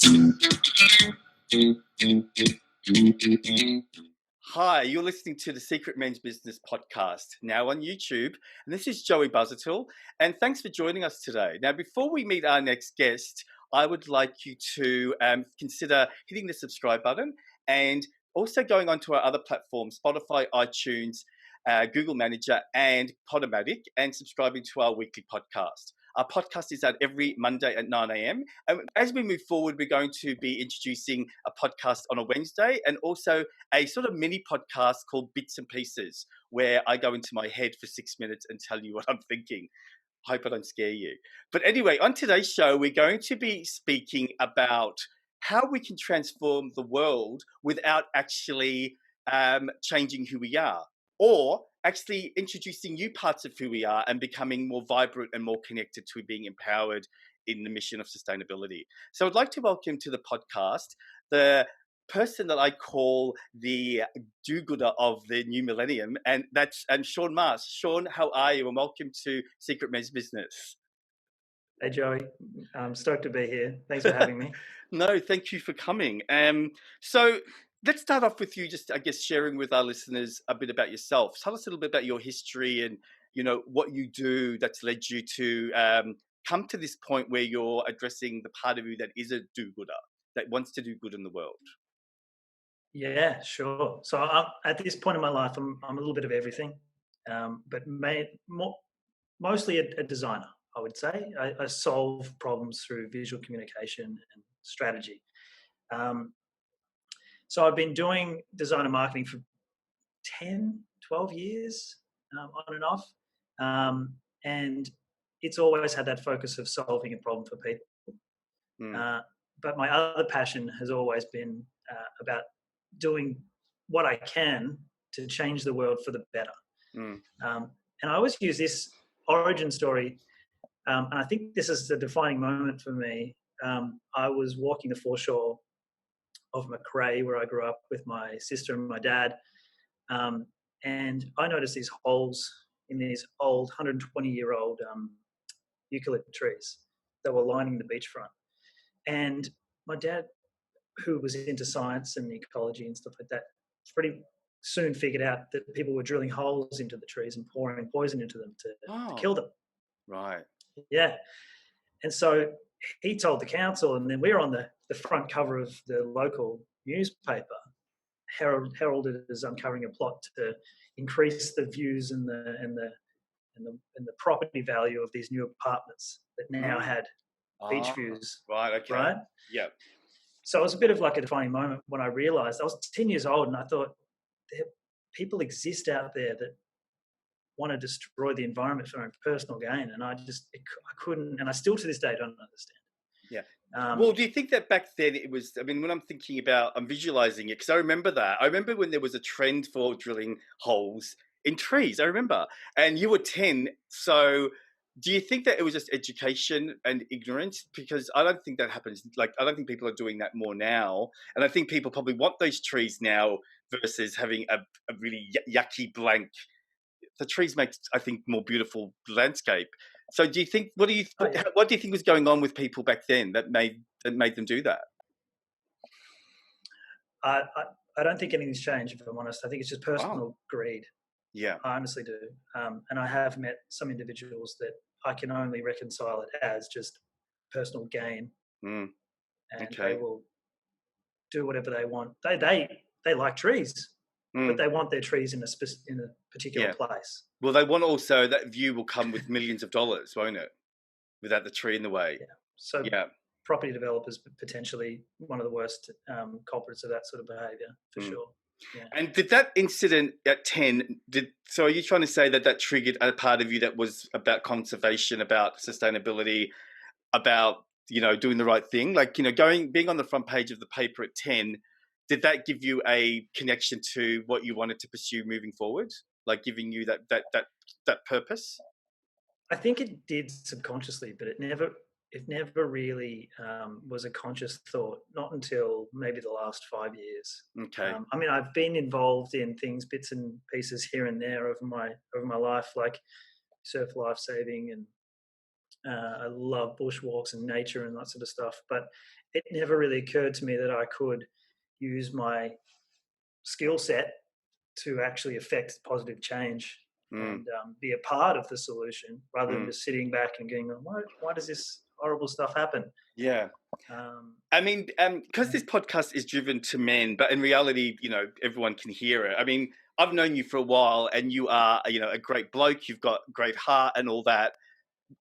Hi, you're listening to the Secret Men's Business podcast, now on YouTube. And this is Joey Buzzertle. And thanks for joining us today. Now, before we meet our next guest, I would like you to consider hitting the subscribe button and also going onto our other platforms, Spotify, iTunes, Google Manager, and Podomatic, and subscribing to our weekly podcast. Our podcast is out every Monday at 9 a.m. And as we move forward, we're going to be introducing a podcast on a Wednesday and also a sort of mini podcast called Bits and Pieces, where I go into my head for 6 minutes and tell you what I'm thinking. Hope I don't scare you. But anyway, on today's show, we're going to be speaking about how we can transform the world without actually changing who we are, or actually introducing new parts of who we are and becoming more vibrant and more connected to being empowered in the mission of sustainability. So I'd like to welcome to the podcast the person that I call the do-gooder of the new millennium, and that's SEAN MARSH. Sean, how are you? And welcome to Secret Men's Business. Hey, Joey. I'm stoked to be here. Thanks for having me. No, thank you for coming. So let's start off with you just, I guess, sharing with our listeners a bit about yourself. Tell us a little bit about your history and, you know, what you do that's led you to come to this point where you're addressing the part of you that is a do-gooder, that wants to do good in the world. Yeah, sure. So at this point in my life, I'm a little bit of everything, but mostly a designer, I would say. I solve problems through visual communication and strategy. So I've been doing design and marketing for 10, 12 years, on and off. And it's always had that focus of solving a problem for people. But my other passion has always been about doing what I can to change the world for the better. And I always use this origin story, and I think this is the defining moment for me. I was walking the foreshore of Macrae, where I grew up with my sister and my dad, and I noticed these holes in these old 120-year-old eucalypt trees that were lining the beachfront. And my dad, who was into science and ecology and stuff like that, pretty soon figured out that people were drilling holes into the trees and pouring poison into them to kill them. Right. Yeah. And so he told the council, and then we were on the front cover of the local newspaper, heralded as uncovering a plot to increase the views and the property value of these new apartments that now had beach views. Right. Okay. Right. Yeah. So it was a bit of like a defining moment when I realized I was 10 years old, and I thought people exist out there that want to destroy the environment for their own personal gain, and I couldn't, and I still to this day don't understand. Yeah. Well, do you think that back then it was, I mean, when I'm visualizing it, because I remember that. I remember when there was a trend for drilling holes in trees, I remember. And you were 10, so do you think that it was just education and ignorance? Because I don't think that happens. Like, I don't think people are doing that more now. And I think people probably want those trees now versus having a really yucky blank. The trees make, I think, more beautiful landscape. So do you think, what do you think was going on with people back then that made them do that? I don't think anything's changed, if I'm honest. I think it's just personal greed. Yeah. I honestly do. And I have met some individuals that I can only reconcile it as just personal gain. And they will do whatever they want. They like trees, but they want their trees in a particular place. Well, they want also that view will come with millions of dollars, won't it? Without the tree in the way. Yeah. So property developers potentially one of the worst culprits of that sort of behaviour, for sure. Yeah. And did that incident at 10, so are you trying to say that triggered a part of you that was about conservation, about sustainability, about, you know, doing the right thing? Like, you know, being on the front page of the paper at 10, did that give you a connection to what you wanted to pursue moving forward? Like giving you that purpose? I think it did subconsciously, but it never really was a conscious thought, not until maybe the last 5 years. Okay. I mean, I've been involved in things, bits and pieces here and there over my life, like surf lifesaving, and I love bushwalks and nature and that sort of stuff. But it never really occurred to me that I could use my skill set to actually affect positive change Mm, and be a part of the solution rather than mm. just sitting back and going, why does this horrible stuff happen? Yeah. Um, I mean, because this podcast is driven to men, but in reality, everyone can hear it. I mean, I've known you for a while, and you are, a great bloke. You've got great heart and all that.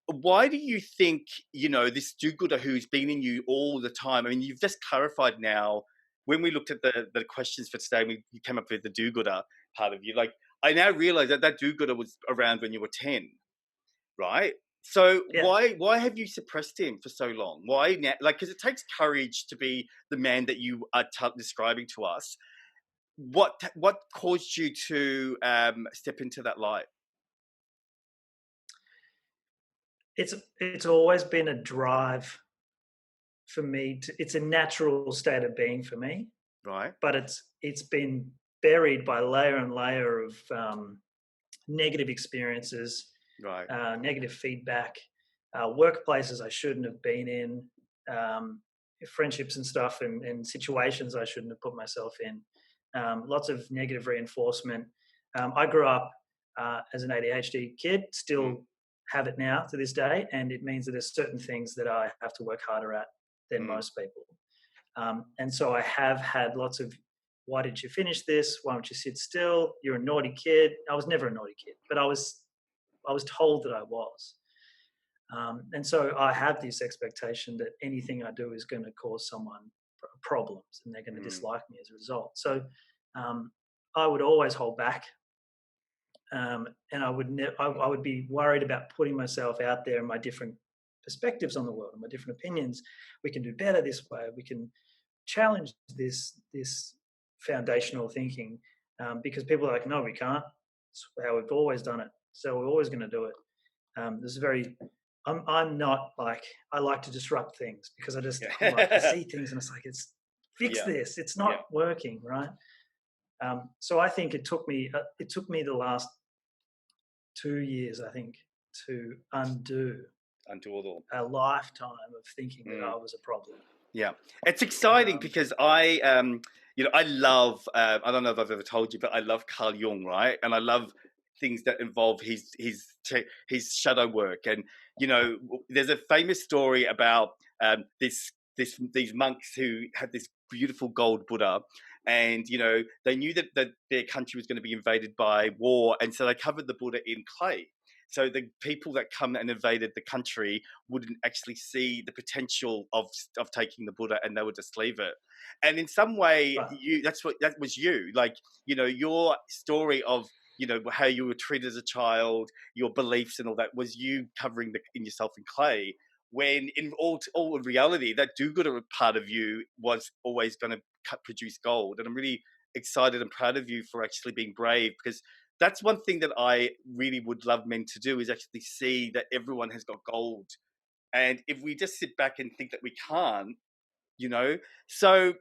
Why do you think, this do-gooder who's been in you all the time? I mean, you've just clarified now when we looked at the questions for today, you came up with the do-gooder part of you. Like, I now realize that do-gooder was around when you were 10, right? So yeah, why have you suppressed him for so long? Why now? Like, because it takes courage to be the man that you are describing to us. What caused you to step into that light? it's always been a drive for me. It's a natural state of being for me, Right, but it's been buried by layer and layer of negative experiences, right. negative feedback, workplaces I shouldn't have been in, friendships and stuff, and situations I shouldn't have put myself in. Lots of negative reinforcement. I grew up as an ADHD kid, Mm, still have it now to this day, and it means that there's certain things that I have to work harder at than mm, most people. And so I have had lots of, why did you finish this? Why don't you sit still? You're a naughty kid. I was never a naughty kid, but I was told that I was. And so I have this expectation that anything I do is going to cause someone problems and they're going to mm, dislike me as a result. So um, I would always hold back. And I would be worried about putting myself out there and my different perspectives on the world and my different opinions. We can do better this way. We can challenge this foundational thinking, because people are like, no, we can't. It's how we've always done it, so we're always going to do it. This is very. I'm not like, I like to disrupt things because I like to yeah, see things and it's like, it's fix yeah, this. It's yeah. not working, right? So I think it took me the last 2 years, I think, to undo Undo it all. a lifetime of thinking that I Mm. was a problem. Yeah, it's exciting Um, because I love. I don't know if I've ever told you, but I love Carl Jung, right? And I love things that involve his shadow work. And there's a famous story about these monks who had this beautiful gold Buddha, and they knew that their country was going to be invaded by war, and so they covered the Buddha in clay. So the people that come and invaded the country wouldn't actually see the potential of taking the Buddha, and they would just leave it. And in some way, but that was you. Like, your story of how you were treated as a child, your beliefs and all that was you covering in yourself in clay. When in all reality, that do-gooder part of you was always going to produce gold. And I'm really excited and proud of you for actually being brave, because that's one thing that I really would love men to do, is actually see that everyone has got gold. And if we just sit back and think that we can't, you know, so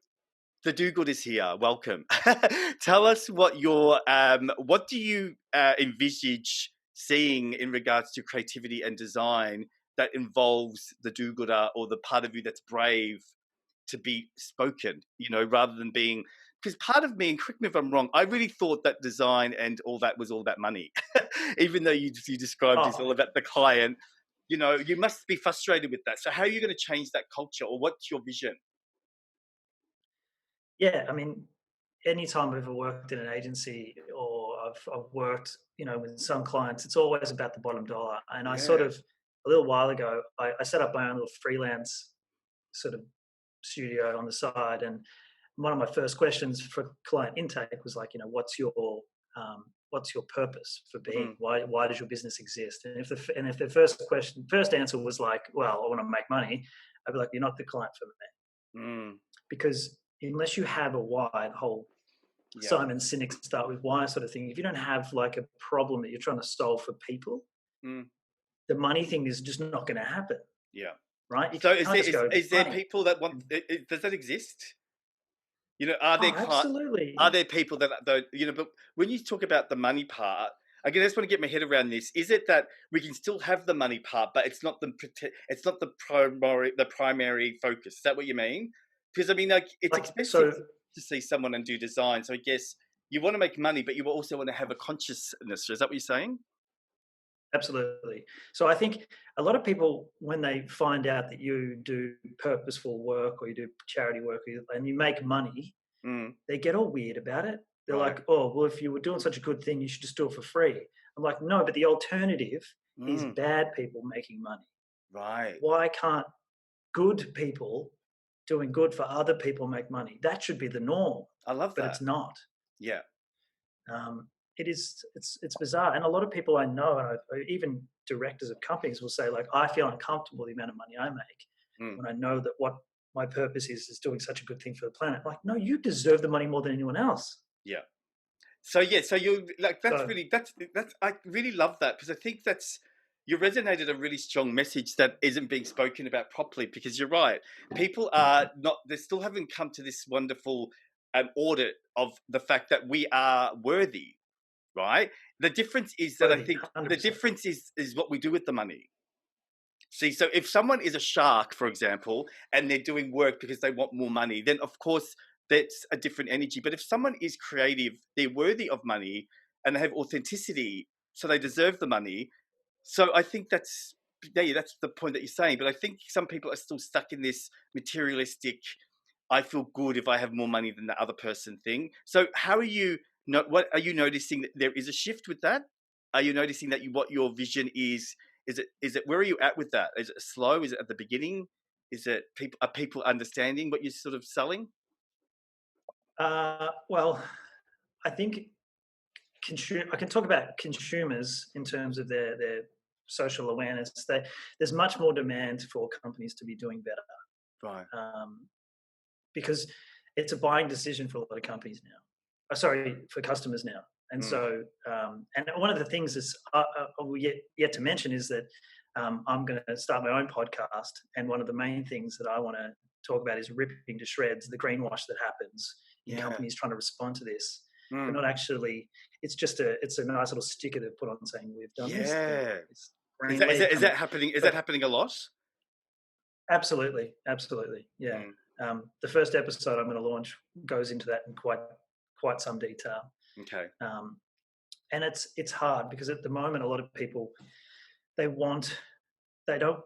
the do-good is here. Welcome. Tell us what do you envisage seeing in regards to creativity and design that involves the do-gooder, or the part of you that's brave to be spoken, rather than being, because part of me, and correct me if I'm wrong, I really thought that design and all that was all about money. Even though you described it's oh all about the client, you must be frustrated with that. So how are you going to change that culture, or what's your vision? yeah, I mean, anytime I've ever worked in an agency or I've worked, with some clients, it's always about the bottom dollar. And I sort Yeah. of, a little while ago, I set up my own little freelance sort of studio on the side. And one of my first questions for client intake was like, what's your purpose for being? Mm, Why does your business exist? And if the first answer was like, well, I want to make money, I'd be like, you're not the client for me, mm, because unless you have a why, the whole yeah. Simon Sinek start with why sort of thing. If you don't have like a problem that you're trying to solve for people, Mm, the money thing is just not going to happen, yeah. right? You So is can't there just is, go is there money. people that want? Does that exist? Are there Oh, absolutely. are there people that don't? But when you talk about the money part, again, I just want to get my head around this. Is it that we can still have the money part, but it's not the primary focus? Is that what you mean? Because I mean, like, it's Like expensive so, to see someone and do design. So I guess you want to make money, but you also want to have a consciousness. Is that what you're saying? absolutely. So I think a lot of people, when they find out that you do purposeful work or you do charity work and you make money, Mm, they get all weird about it. They're right. like, "Oh, well, if you were doing such a good thing, you should just do it for free." I'm like, "No, but the alternative is Mm, bad people making money. right. Why can't good people doing good for other people make money? That should be the norm, I love but that. it's not." Yeah. It is. It's bizarre, and a lot of people I know, and even directors of companies will say, like, "I feel uncomfortable with the amount of money I make Mm, when I know that what my purpose is doing such a good thing for the planet." Like, no, you deserve the money more than anyone else. yeah. So yeah, so you like So that's I really love that because I think that's you resonated a really strong message that isn't being spoken about properly because you're right. People are not they still haven't come to this wonderful audit of the fact that we are worthy, right? The difference is that I worthy, think the 100%. difference is what we do with the money. See, so if someone is a shark, for example, and they're doing work because they want more money, then of course that's a different energy. But if someone is creative, they're worthy of money and they have authenticity, so they deserve the money. So I think that's the point that you're saying. But I think some people are still stuck in this materialistic, I feel good if I have more money than the other person thing. So how are you what are you noticing that there is a shift with that? Are you noticing that what your vision is is it where are you at with that? Is it slow? Is it at the beginning? Is it people are people understanding what you're sort of selling? Well, I think I can talk about consumers in terms of their social awareness. There's much more demand for companies to be doing better. Right. Um, because it's a buying decision for a lot of companies now. Sorry, for customers now. And Mm. so, and one of the things is we yet to mention is that I'm going to start my own podcast, and one of the main things that I want to talk about is ripping to shreds the greenwash that happens in Yeah. companies trying to respond to this. They're Mm. not actually. It's a nice little sticker to put on saying we've done this thing. Yeah. It's Is green. that is We're that is coming, that happening? Is that but happening a lot? absolutely, absolutely, yeah. Mm. The first episode I'm going to launch goes into that in quite some detail, Okay. um, and it's hard because at the moment a lot of people they want they don't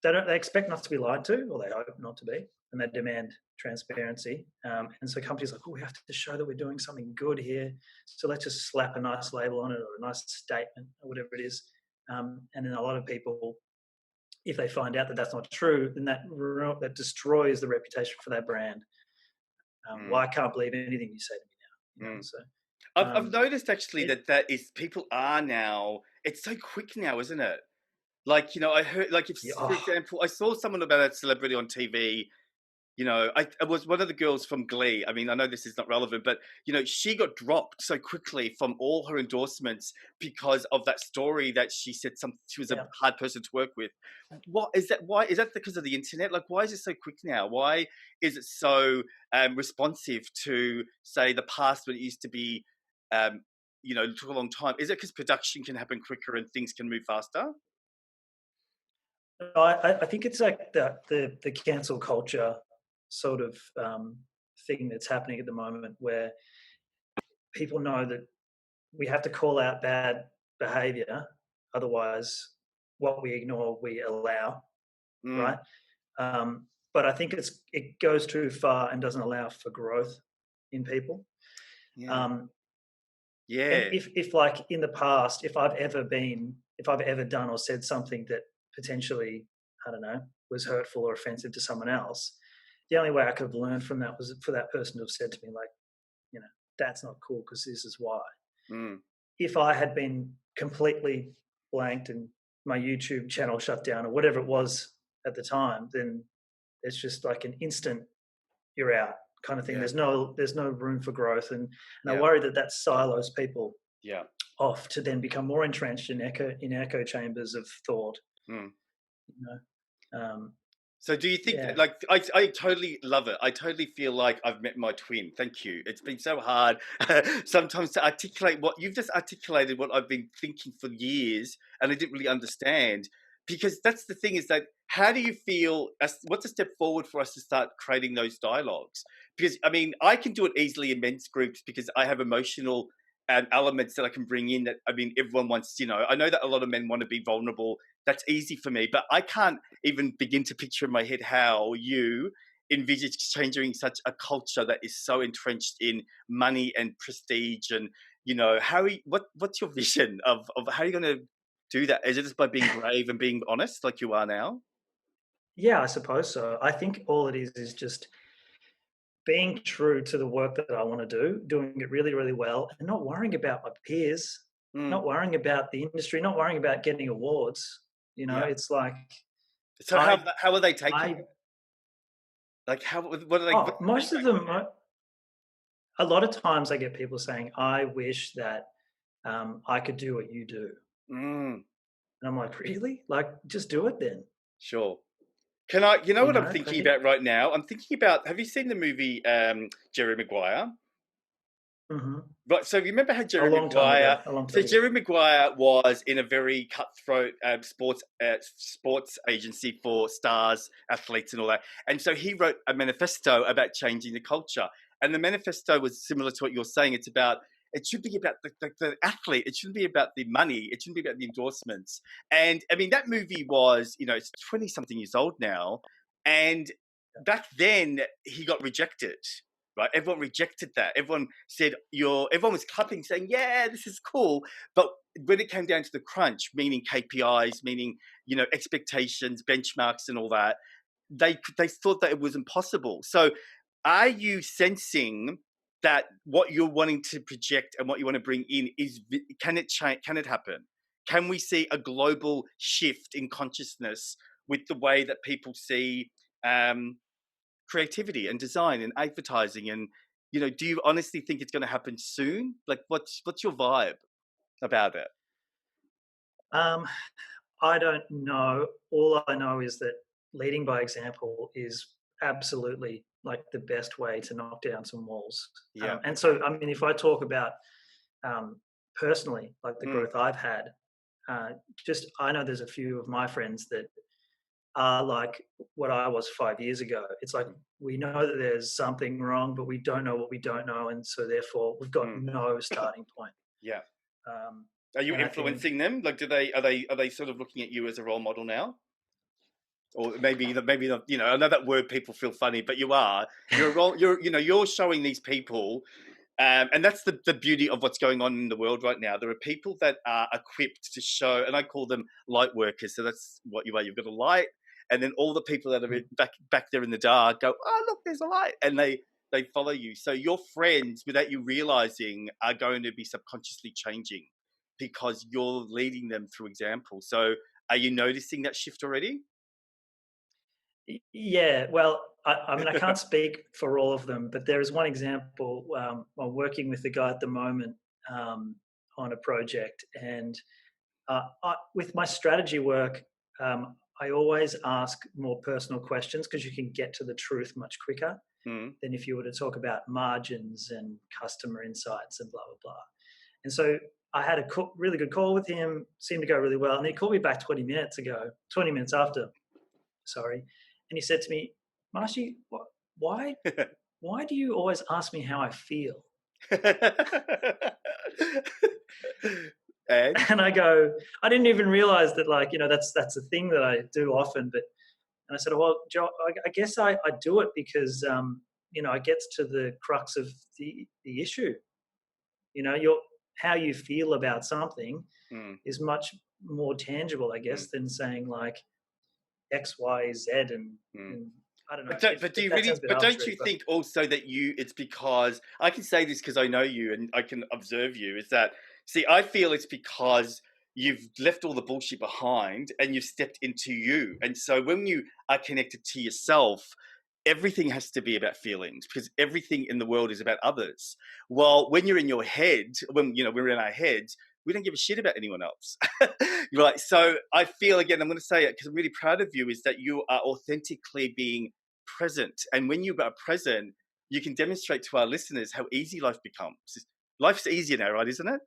they expect not to be lied to, or they hope not to be, and they demand transparency. And so companies are like, oh, we have to show that we're doing something good here, so let's just slap a nice label on it or a nice statement or whatever it is. And then a lot of people, if they find out that that's not true, then that destroys the reputation for that brand. Well, Mm. I can't believe anything you say to me now. Mm. So I've um, noticed actually it, that is people are now. It's so quick now, isn't it? Like I heard like if yeah, for oh, example I saw someone about a celebrity on TV. I was one of the girls from Glee. I mean, I know this is not relevant, but she got dropped so quickly from all her endorsements because of that story that she said she was a yeah. hard person to work with. What is that? Why is that because of the internet? Like, why is it so quick now? Why is it so responsive to say the past when it used to be, um, it took a long time? Is it because production can happen quicker and things can move faster? I think it's like the cancel culture sort of thing that's happening at the moment, where people know that we have to call out bad behavior, otherwise, what we ignore, we allow, Mm, right? But I think it goes too far and doesn't allow for growth in people. yeah, Um, and yeah, if like in the past, if I've ever done or said something that potentially, I don't know, was hurtful or offensive to someone else, the only way I could have learned from that was for that person to have said to me, like, you know, that's not cool because this is why. mm, If I had been completely blanked and my YouTube channel shut down or whatever it was at the time, then it's just like an instant you're out kind of thing. yeah, There's no room for growth, and I yeah, worry that silos people yeah. off to then become more entrenched in echo chambers of thought. Mm. You know, um, So do you think that, Yeah. like, I totally love it. I totally feel like I've met my twin. Thank you. It's been so hard sometimes to articulate what you've just articulated, what I've been thinking for years, and I didn't really understand. Because that's the thing is that how do you feel, what's a step forward for us to start creating those dialogues? Because, I mean, I can do it easily in men's groups because I have emotional elements that I can bring in that, I mean, everyone wants, I know that a lot of men want to be vulnerable. That's easy for me, but I can't even begin to picture in my head how you envisage changing such a culture that is so entrenched in money and prestige. And what's your vision of how you're going to do that? Is it just by being brave and being honest like you are now? Yeah, I suppose so. I think all it is just being true to the work that I want to do, doing it really, really well, and not worrying about my peers, Mm, not worrying about the industry, not worrying about getting awards. yeah. It's like So I, how are they taking I, it? Like how what are they oh, what's the most of feedback right them. A lot of times, I get people saying, "I wish that I could do what you do," now? Mm, and I'm like, "Really? Like, just do it then." sure. Can I? You know what I'm I thinking think. about right now? I'm thinking about. Have you seen the movie Jerry Maguire? Mhm. Right. So remember how A Jerry long time Maguire? ago. A long So time ago. Jerry Maguire was in a very cutthroat sports agency for stars, athletes, and all that. And so he wrote a manifesto about changing the culture. And the manifesto was similar to what you're saying. It's about. It should be about the athlete. It shouldn't be about the money. It shouldn't be about the endorsements. And I mean, that movie was, it's 20 something years old now. And back then, he got rejected, right? Everyone rejected that. Everyone said everyone was clapping, saying, "Yeah, this is cool." But when it came down to the crunch, meaning KPIs, meaning expectations, benchmarks, and all that, they thought that it was impossible. So, are you sensing that what you're wanting to project and what you want to bring in can it change? Can it happen? Can we see a global shift in consciousness with the way that people see um, creativity and design and advertising? And do you honestly think it's going to happen soon? Like what's your vibe about it? Um, I don't know. All I know is that leading by example is absolutely like the best way to knock down some walls. Yeah. And so, I mean, if I talk about personally, like the Mm, growth I've had, uh, just I know there's a few of my friends that are like what I was 5 years ago. It's like we know that there's something wrong, but we don't know what we don't know, and so therefore we've got mm. no starting point. Yeah. Um, Are you and I think influencing them? Like, are they sort of looking at you as a role model now? Or maybe not, I know that word people feel funny, but you're a role, you're showing these people. And that's the beauty of what's going on in the world right now. There are people that are equipped to show, and I call them light workers. So that's what you are. You've got a light, and then all the people that are back there in the dark go, "Oh, look, there's a light," and they follow you. So your friends, without you realizing, are going to be subconsciously changing because you're leading them through example. So are you noticing that shift already? Yeah, well, I mean, I can't speak for all of them, but there is one example. I'm working with a guy at the moment on a project, and with my strategy work, I always ask more personal questions because you can get to the truth much quicker Mm, than if you were to talk about margins and customer insights and blah blah blah. And so I had a really good call with him, seemed to go really well, and he called me back 20 minutes ago, 20 minutes after, sorry, and he said to me, "Marshy, why why do you always ask me how I feel?" and And I go, "I didn't even realize that, like, that's a thing that I do often." But and I said, "Well, Joe, I guess I do it because it gets to the crux of the issue. Your how you feel about something mm, is much more tangible, I mm, guess, than saying like X, Y, Z, and mm. and I don't know But do if you that sounds really? a bit But don't arbitrary, you but think also that it's because I can say this because I know you and I can observe you. Is that see? I feel it's because you've left all the bullshit behind and you've stepped into you. And so when you are connected to yourself, everything has to be about feelings because everything in the world is about others. While when you're in your head, when we're in our heads, we don't give a shit about anyone else. Right. So I feel, again, I'm going to say it because I'm really proud of you, is that you are authentically being present. And when you are present, you can demonstrate to our listeners how easy life becomes. Life's easier now, right? Isn't it?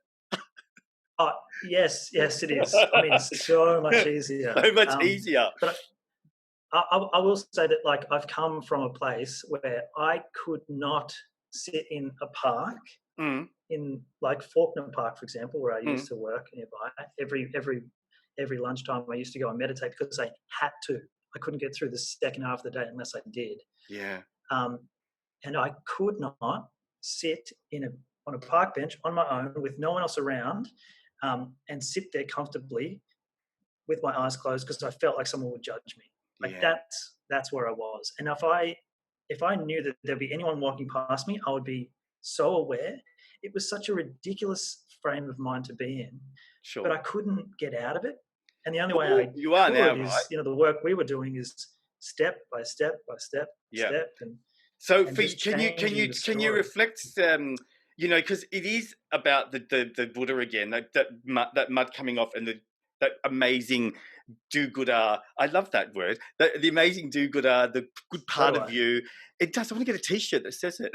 Oh, yes, yes, it is. I mean, so much easier. So much easier. But I will say that, like, I've come from a place where I could not sit in a park, Mm, in like Faulkner Park, for example, where I mm. used to work nearby. Every lunchtime, I used to go and meditate because I had to. I couldn't get through the second half of the day unless I did. Yeah, Um, and I could not sit on a park bench on my own with no one else around, and sit there comfortably with my eyes closed because I felt like someone would judge me. Like, yeah, that's where I was. And if I knew that there'd be anyone walking past me, I would be so aware. It was such a ridiculous frame of mind to be in, but sure. I couldn't get out of it. And the only way Well, I you are now, could right? is, the work we were doing is step by step by step, Yeah. step, So and for you, just changing the can you story. reflect, because it is about the Buddha again, that mud coming off, and that amazing do-gooder. I love that word. The amazing do-gooder, the good So part do of I. you. It does. I want to get a T-shirt that says it.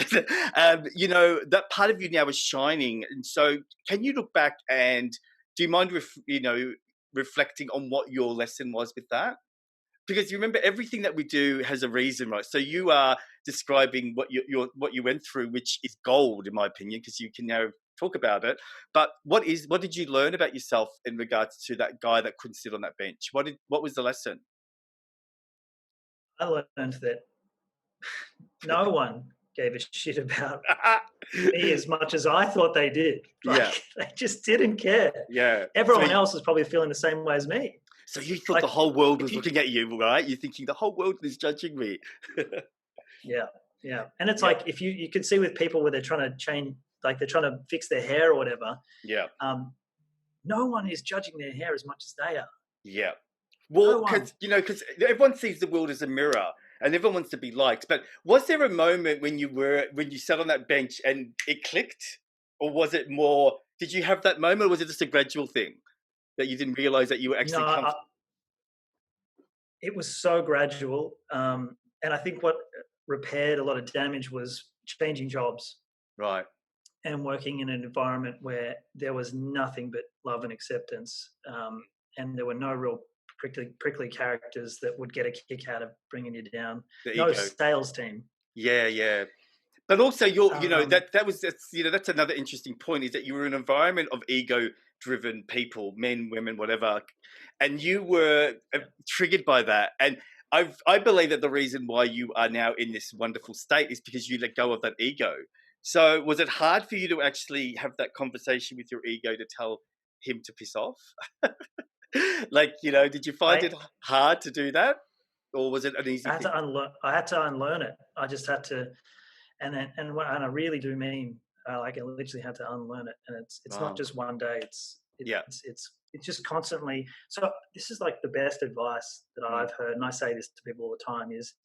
That part of you now is shining. And so, can you look back and do you mind, reflecting on what your lesson was with that? Because you remember, everything that we do has a reason, right? So you are describing what you went through, which is gold in my opinion, because you can now talk about it. But what did you learn about yourself in regards to that guy that couldn't sit on that bench? What was the lesson? I learned that no one gave a shit about me as much as I thought they did. Yeah, Like, they just didn't care. yeah. Everyone else was probably feeling the same way as me. So you thought the Like, whole world if was you, looking at you, right? You're thinking the whole world is judging me. yeah, yeah. And it's Yeah, like, if you can see with people where they're trying to change, like they're trying to fix their hair or whatever, yeah, um, no one is judging their hair as much as they are. yeah. No Well, one. because everyone sees the world as a mirror, and everyone wants to be liked. But was there a moment when you sat on that bench and it clicked, or was it more? Did you have that moment, or was it just a gradual thing that you didn't realize that you were No, actually comfortable? it was so gradual. And I think what repaired a lot of damage was changing jobs Right, and working in an environment where there was nothing but love and acceptance, and there were no real prickly characters that would get a kick out of bringing you down. the No ego. sales team. Yeah, yeah. But also, you're, Um, that's another interesting point, is that you were in an environment of ego-driven people, men, women, whatever, and you were yeah. triggered by that. And I believe that the reason why you are now in this wonderful state is because you let go of that ego. So, was it hard for you to actually have that conversation with your ego to tell him to piss off? Like, did you find I, it hard to do that, or was it an I easy had thing? to unlearn. I had to unlearn it. I just had to, and I really do mean, like, I literally had to unlearn it. And it's not Wow. just one day. Yeah. It's just constantly. So this is like the best advice that Mm. I've heard, and I say this to people all the time: is,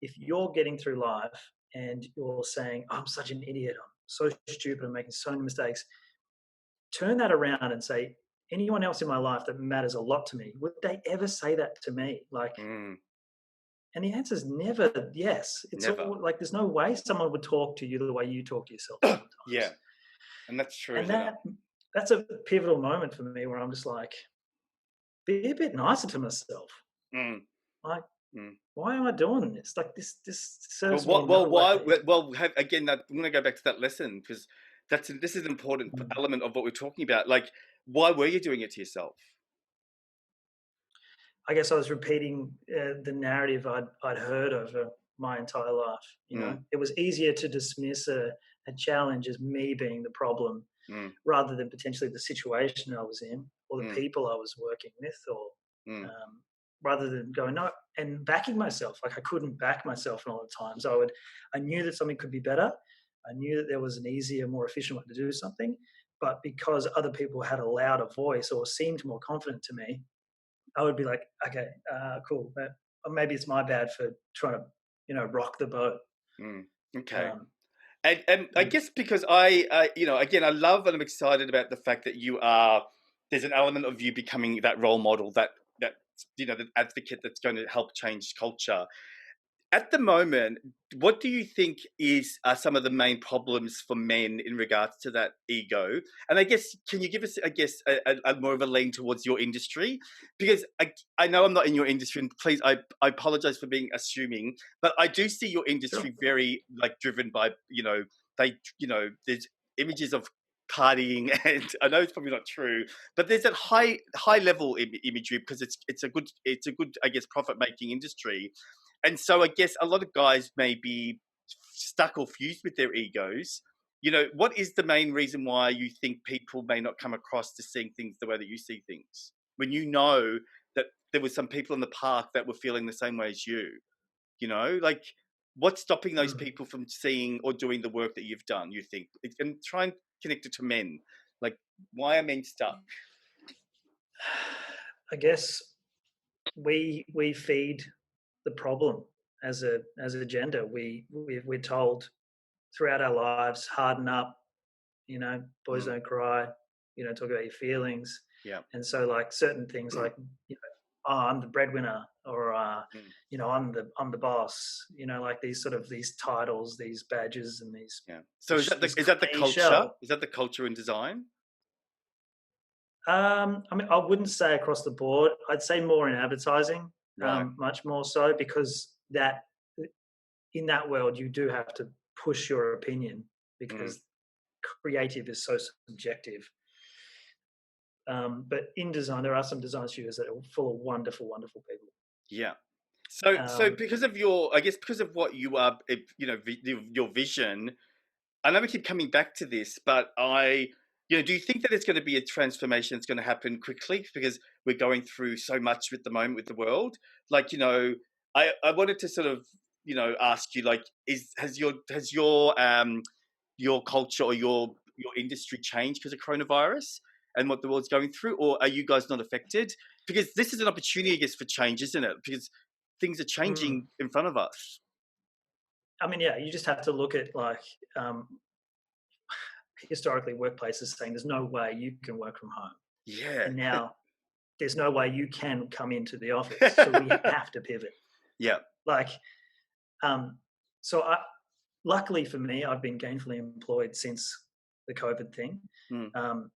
if you're getting through life and you're saying, "I'm such an idiot, I'm so stupid, I'm making so many mistakes," turn that around and say, anyone else in my life that matters a lot to me, would they ever say that to me? Like, Mm. and the answer is never yes. It's Never. all like, there's no way someone would talk to you the way you talk to yourself Yeah. sometimes. And that's true, And isn't it? that's a pivotal moment for me where I'm just like, be a bit nicer to myself. Mm, Like, mm. why am I doing this? Like, this Well, serves me in no why? way. Again, I'm going to go back to that lesson, because this is an important Mm. element of what we're talking about. Like, why were you doing it to yourself? I guess I was repeating the narrative I'd heard over my entire life. Mm, It was easier to dismiss a challenge as me being the problem, mm, rather than potentially the situation I was in or the mm, people I was working with, or mm. rather than going no and backing myself. Like, I couldn't back myself in all the times. I knew that something could be better. I knew that there was an easier, more efficient way to do something, but because other people had a louder voice or seemed more confident to me, I would be like, okay, cool. Or maybe it's my bad for trying to, rock the boat. Mm. Okay. Um, And I Mm. guess because you know, again, I love and I'm excited about the fact that you are. There's an element of you becoming that role model, that you know, the advocate that's going to help change culture. At the moment, what do you think is some of the main problems for men in regards to that ego? And I guess, can you give us, I guess, a more of a lean towards your industry? Because I know I'm not in your industry, and please, I apologize for being assuming, but I do see your Sure. industry very like driven by, you know, you know, there's images of partying, and I know it's probably not true, but there's that high level imagery because it's a good, I guess, profit making industry. And so I guess a lot of guys may be stuck or fused with their egos. You know, what is the main reason why you think people may not come across to seeing things the way that you see things? When you know that there were some people in the park that were feeling the same way as you know, like what's stopping those Mm. people from seeing or doing the work that you've done, you think? And try and connect it to men. Like, why are men stuck? I guess we feed the problem as a gender. We're told throughout our lives, harden up, you know, boys Mm, don't cry, you know, talk about your feelings. yeah. And so like certain things like, you know, oh, I'm the breadwinner, or Mm, you know, I'm the boss, you know, like these titles, these badges, and yeah. So this is that the clean culture? shell. Is that the culture in design? I mean, I wouldn't say across the board. I'd say more in advertising, Right. much more so, because that in that world you do have to push your opinion, Mm. because creative is so subjective. But in design, there are some design studios that are full of wonderful, wonderful people. Yeah. So Um, because of your, I guess because of what you are, you know, your vision. I know we keep coming back to this, but you know, do you think that it's going to be a transformation that's going to happen quickly because we're going through so much at the moment with the world? Like, you know, I wanted to sort of, you know, ask you, like, has your culture or your industry changed because of coronavirus and what the world's going through, or are you guys not affected? Because this is an opportunity, I guess, for change, isn't it? Because things are mm, changing in front of us. I mean, yeah, you just have to look at like um, historically workplaces saying there's no way you can work from home, Yeah. and now there's no way you can come into the office. So we have to pivot. Yeah. Like, um, so I, luckily for me, I've been gainfully employed since the COVID thing. Mm, Um,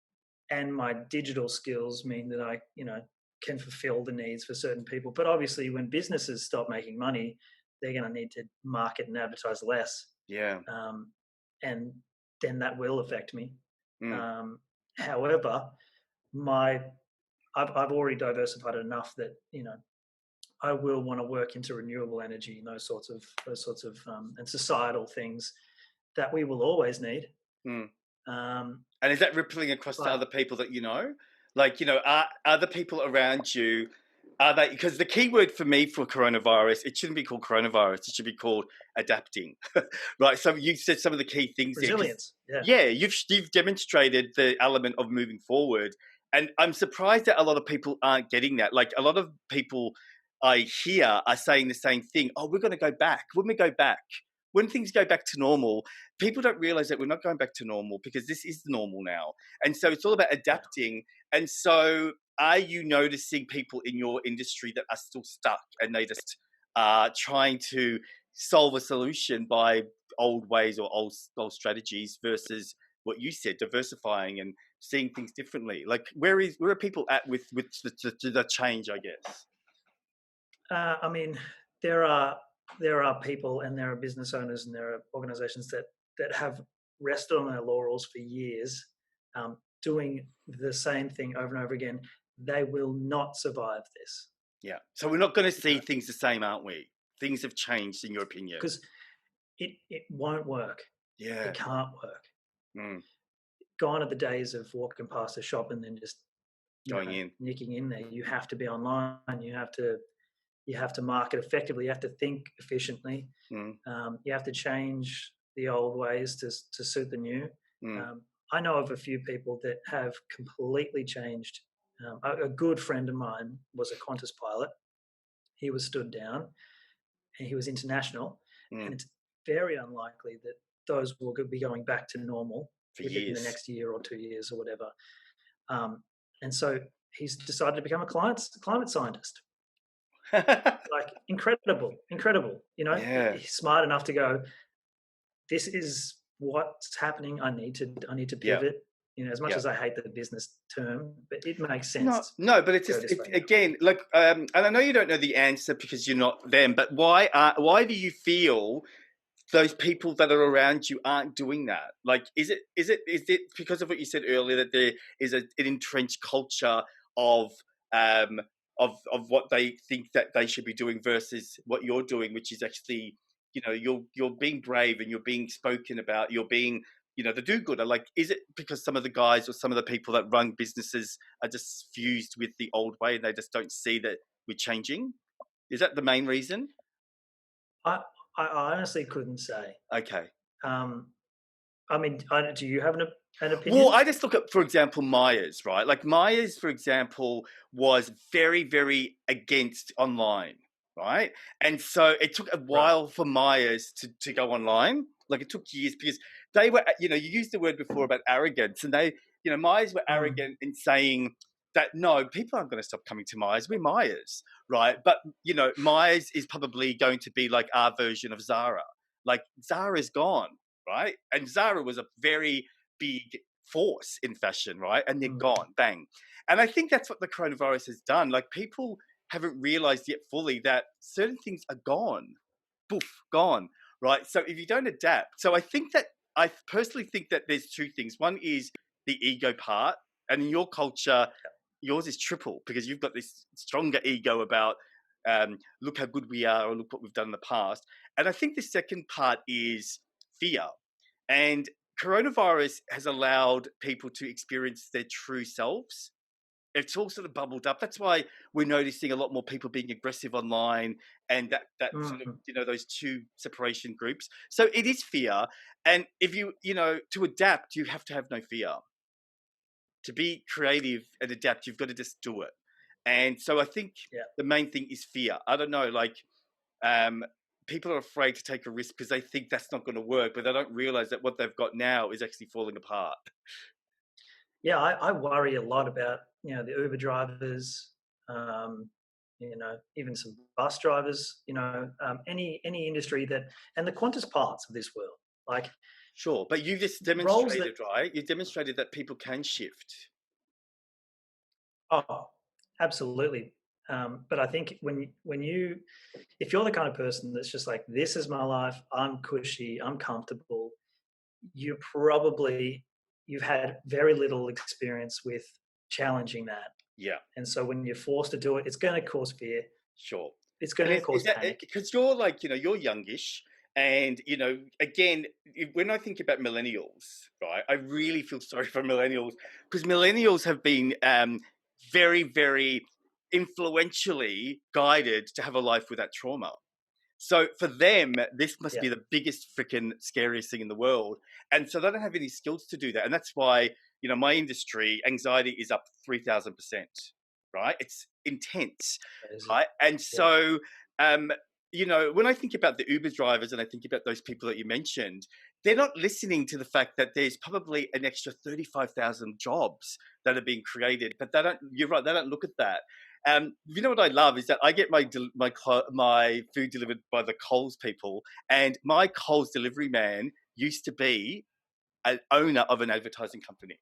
and my digital skills mean that I, you know, can fulfill the needs for certain people. But obviously, when businesses stop making money, they're going to need to market and advertise less, yeah. um, and then that will affect me. Mm, However, my I've already diversified enough that, you know, I will want to work into renewable energy and those sorts of and societal things that we will always need. mm. Um, And is that rippling across to but other people that you know? Like, you know, are other people around you, are they, because the key word for me for coronavirus, it shouldn't be called coronavirus, it should be called adapting, right? So you said some of the key things there, because, resilience, yeah. yeah, you've demonstrated the element of moving forward. And I'm surprised that a lot of people aren't getting that. Like, a lot of people I hear are saying the same thing. Oh, we're going to go back. When we go back, when things go back to normal, people don't realize that we're not going back to normal because this is normal now. And so it's all about Yeah. adapting. And so are you noticing people in your industry that are still stuck and they just are trying to solve a solution by old ways or old strategies versus what you said, diversifying and seeing things differently? Like, where are people at with the change, I guess? I mean, there are there are people and there are business owners and there are organisations that have rested on their laurels for years, doing the same thing over and over again. They will not survive this, Yeah. So we're not going to you see know, things the same, aren't we? Things have changed, in your opinion. because it won't work. It Yeah. can't work. Mm. Gone are the days of walking past a shop and then just, you Going know, in. nicking in there. You have to be online. You have to market effectively. You have to think efficiently. Mm. You have to change the old ways to suit the new. Mm. I know of a few people that have completely changed. A good friend of mine was a Qantas pilot. He was stood down and he was international. And Mm. it's very unlikely that those will be going back to normal For within the years. next year or 2 years or whatever. Um, and so he's decided to become a climate scientist. Like incredible, incredible. You know, Yeah. he's smart enough to go, this is what's happening. I need to Yeah. pivot. You know, as much Yeah. as I hate the business term, but it makes No, sense no, but it's to go just this way now. again, like, and I know you don't know the answer because you're not them, but why do you feel those people that are around you aren't doing that? Like, is it because of what you said earlier that there is an entrenched culture of um of what they think that they should be doing versus what you're doing, which is actually, you're being brave and you're being spoken about, you're being, the do-gooder. Like, is it because some of the guys or some of the people that run businesses are just fused with the old way and they just don't see that we're changing? Is that the main reason? I, I honestly couldn't say. Okay. Um, I mean, do you have an Well, opinion? I just look at, for example, Myers, right? Like Myers, for example, was very, very against online, right? And so it took a Right. while for Myers to go online. Like it took years because they were, you used the word before about arrogance, and Myers were Mm, arrogant in saying that no, people aren't going to stop coming to Myers. We're Myers, right? But Myers is probably going to be like our version of Zara. Like Zara's gone, right? And Zara was a very big force in fashion, right? And they're mm, gone, bang. And I think that's what the coronavirus has done. Like people haven't realized yet fully that certain things are gone, poof, gone, right? So if you don't adapt, I personally think that there's two things. One is the ego part, and in your culture, yours is triple because you've got this stronger ego about look how good we are or look what we've done in the past. And I think the second part is fear. And coronavirus has allowed people to experience their true selves. It's all sort of bubbled up. That's why we're noticing a lot more people being aggressive online, and that sort of, mm. those two separation groups. So it is fear. And if to adapt, you have to have no fear. To be creative and adapt, you've got to just do it. And so I think Yeah. the main thing is fear. I don't know, like um, people are afraid to take a risk because they think that's not going to work, but they don't realize that what they've got now is actually falling apart. Yeah, I worry a lot about, the Uber drivers, even some bus drivers, any industry and the Qantas parts of this world, like Sure, but you just roles that, demonstrated, right? You demonstrated that people can shift. oh, absolutely. But I think if you're the kind of person that's just like, this is my life, I'm cushy, I'm comfortable, you've had very little experience with challenging that. Yeah, And so when you're forced to do it, it's going to cause fear. sure. It's going And to is cause that panic. because you're like, you're youngish, and again, when I think about millennials, right, I really feel sorry for millennials because millennials have been very, very influentially guided to have a life without trauma. So for them, this must Yeah. be the biggest freaking scariest thing in the world. And so they don't have any skills to do that. And that's why, my industry, anxiety is up 3,000%, right? It's intense, Crazy. right? And Yeah. so, when I think about the Uber drivers and I think about those people that you mentioned, they're not listening to the fact that there's probably an extra 35,000 jobs that are being created, but you're right, they don't look at that. What I love is that I get my food delivered by the Coles people, and my Coles delivery man used to be an owner of an advertising company.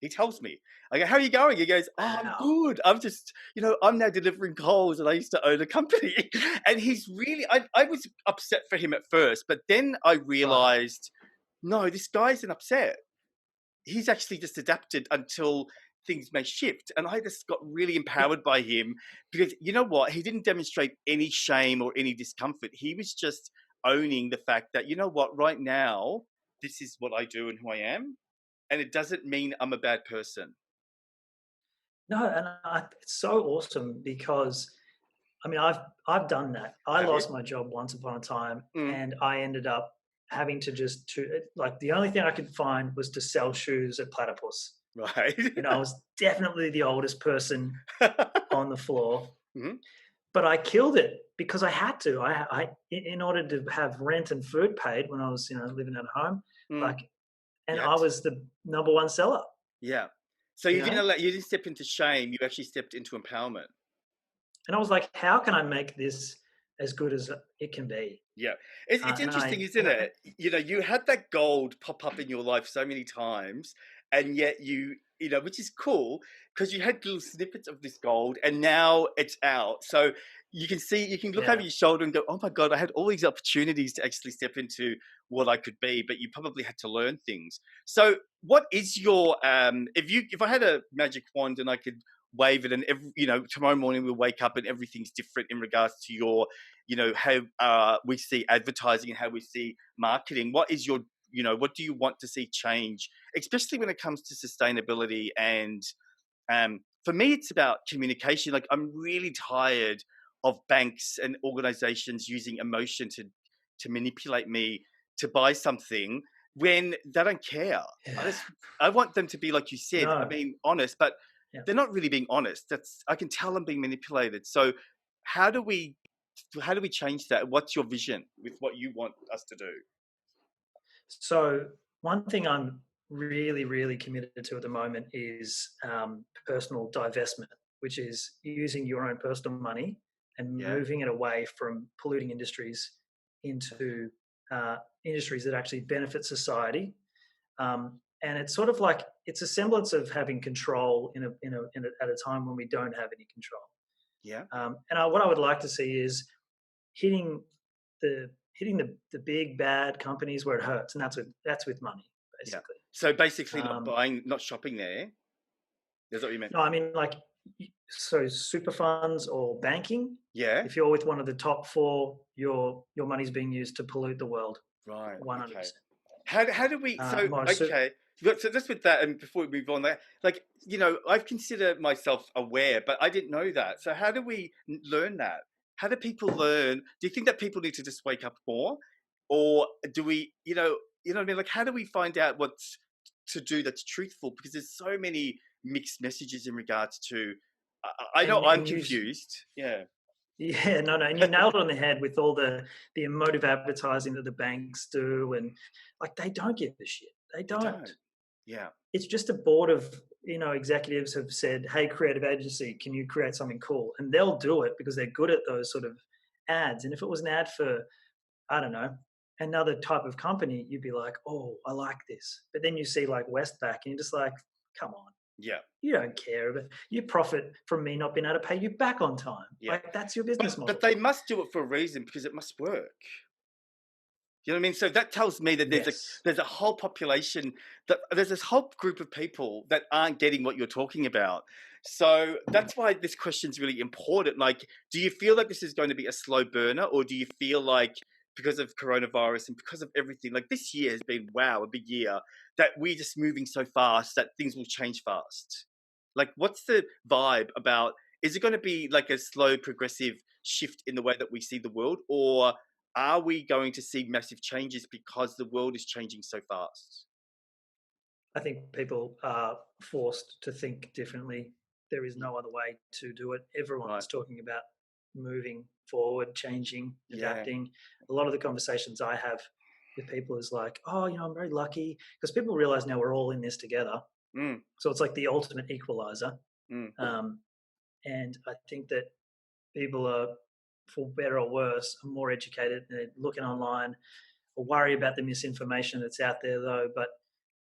He tells me, I go, "How are you going?" He goes, "Oh, I'm Wow. good. I'm just, I'm now delivering Coles, and I used to own a company." And he's really, I was upset for him at first, but then I Right. realized, no, this guy isn't upset. He's actually just adapted until things may shift. And I just got really Yeah. empowered by him because you know what? He didn't demonstrate any shame or any discomfort. He was just owning the fact that, you know what, right now, this is what I do and who I am. And it doesn't mean I'm a bad person. No, and it's so awesome because I mean I've done that. I Have you? lost my job once upon a time, Mm, and I ended up having like the only thing I could find was to sell shoes at Platypus. right. I was definitely the oldest person on the floor. Mhm. but I killed it because I had to. In order to have rent and food paid when I was, living at home, Mm, like, and you I had to. was the number one seller. Yeah. So You know, you didn't step into shame. You actually stepped into empowerment. and I was like, how can I make this as good as it can be? Yeah. It's And interesting, I, isn't it? You know, you had that gold pop up in your life so many times, and yet which is cool because you had little snippets of this gold, and now it's out. So you can look over yeah, your shoulder and go, "Oh my God, I had all these opportunities to actually step into what I could be," but you probably had to learn things. So, what is your if I had a magic wand and I could wave it, and tomorrow morning we'll wake up and everything's different in regards to your how we see advertising and how we see marketing. What is your what do you want to see change, especially when it comes to sustainability? And for me it's about communication. Like, I'm really tired of banks and organizations using emotion to manipulate me to buy something when they don't care. i yeah, just I want them to be, like you said, I no, mean, honest, but yeah. they're not really being honest. That's I can tell I'm being manipulated. So how do we how do we change that? What's your vision with what you want us to do? So one thing I'm really, really committed to at the moment is personal divestment, which is using your own personal money and Yeah, moving it away from polluting industries into industries that actually benefit society. And it's sort of like it's a semblance of having control at a time when we don't have any control. yeah, What I would like to see is hitting the big bad companies where it hurts, and that's with money yeah. basically. So basically, not Um, buying, not shopping there. Is that what you meant? no, I mean like so super funds or banking. Yeah. If you're with one of the top four, your money's being used to pollute the world, Right. one hundred Okay. percent. How do we? So Most okay. So just with that, and before we move on, like I've considered myself aware, but I didn't know that. So how do we learn that? How do people learn? Do you think that people need to just wake up more, or do we? What I mean. Like, how do we find out what's to do that's truthful? Because there's so many mixed messages in regards to. I know I'm and you confused. Yeah. yeah, no, and you nailed it on the head with all the emotive advertising that the banks do, and like they don't give a shit. They They don't. don't. Yeah. It's just a board of executives have said, "Hey, creative agency, can you create something cool?" And they'll do it because they're good at those sort of ads. And if it was an ad for, I don't know, another type of company, you'd be like, "Oh, I like this." But then you see like Westpac, and you're just like, "Come on, Yeah. you don't care about you profit from me not being able to pay you back on time. Yeah. Like that's your business But model." they must do it for a reason because it must work. You know what I mean? So that tells me that Yes, there's a whole population, that there's this whole group of people that aren't getting what you're talking about. So that's why this question is really important. Like, do you feel like this is going to be a slow burner, or do you feel like because of coronavirus and because of everything, like this year has been, wow, a big year, that we're just moving so fast that things will change fast? Like, what's the vibe about? Is it going to be like a slow, progressive shift in the way that we see the world, or are we going to see massive changes because the world is changing so fast? I think people are forced to think differently. There is Y- no other way to do it. Right. Everyone's talking about moving forward, changing, Yeah. adapting. A lot of the conversations I have with people is like, "Oh, I'm very lucky," because people realize now we're all in this together. Mm, So it's like the ultimate equalizer. mm. Um, and I think that people are, for better or worse, are more educated and they're looking online or worry about the misinformation that's out there, though. But